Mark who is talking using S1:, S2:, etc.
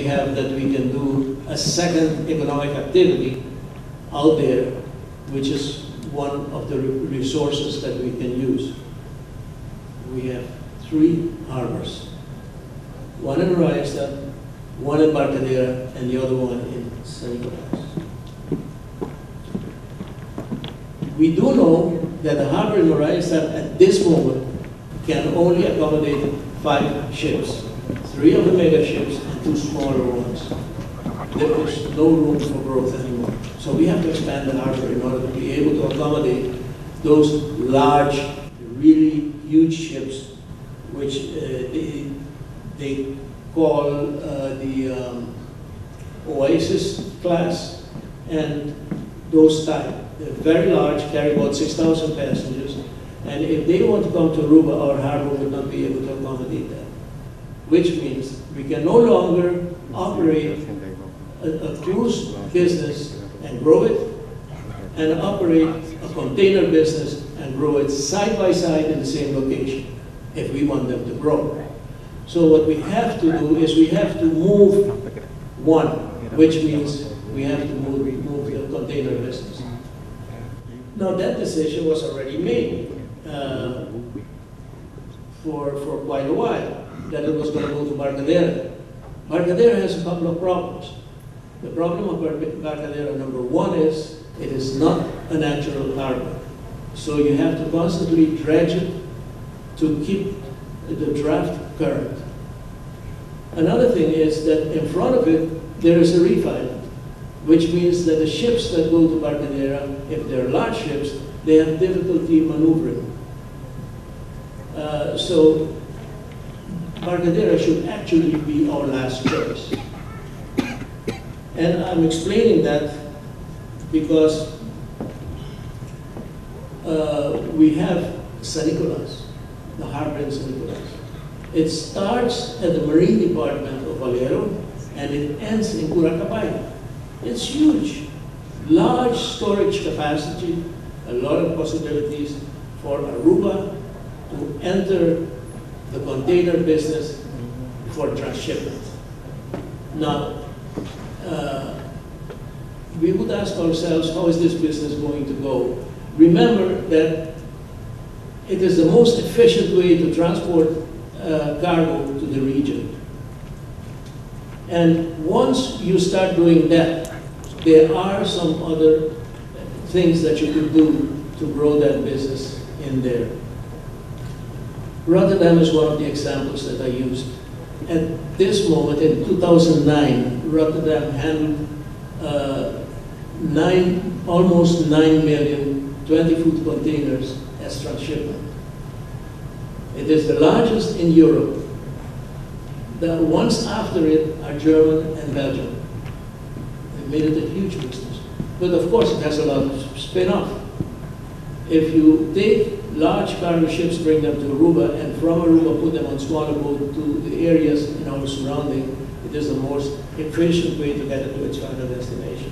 S1: we have that we can do a second economic activity out there, which is one of the resources that we can use. We have 3 harbors. One in Rajasthan, one in Barcadera, and the other one in San Nicolas. We do know that the harbor in Rajasthan at this moment can only accommodate 5 ships, 3 of the mega ships and 2 smaller ones. There is no room for growth anymore. So we have to expand the harbor in order to be able to accommodate those large, really huge ships, which they call the Oasis class, and those type. They're very large, carry about 6,000 passengers, and if they want to come to Aruba, our harbor would not be able to accommodate that. Which means we can no longer operate a cruise business and grow it, and operate a container business and grow it side by side in the same location, if we want them to grow. So what we have to do is we have to move one, which means we have to move the container business. Now that decision was already made for quite a while, that it was going to move to Barcadera. Barcadera has a couple of problems. The problem of Barcadera, number one, is it is not a natural harbor. So you have to constantly dredge it to keep the draft current. Another thing is that in front of it, there is a reef island, which means that the ships that go to Barcadera, if they're large ships, they have difficulty maneuvering. So Barcadera should actually be our last choice. And I'm explaining that because we have San Nicolas, the harbor in San Nicolas. It starts at the Marine Department of Valero and it ends in Curacabay. It's huge. Large storage capacity, a lot of possibilities for Aruba to enter the container business for transshipment. Now, we would ask ourselves, how is this business going to go? Remember that it is the most efficient way to transport cargo to the region. And once you start doing that, there are some other things that you could do to grow that business in there. Rotterdam is one of the examples that I used. At this moment, in 2009, Rotterdam handled almost 9 million 20-foot containers as transshipment. It is the largest in Europe. The ones after it are German and Belgium. They made it a huge business. But of course, it has a lot of spin-off. If you take large cargo ships, bring them to Aruba, and from Aruba put them on smaller boats to the areas in our surrounding, it is the most efficient way to get it to its final destination.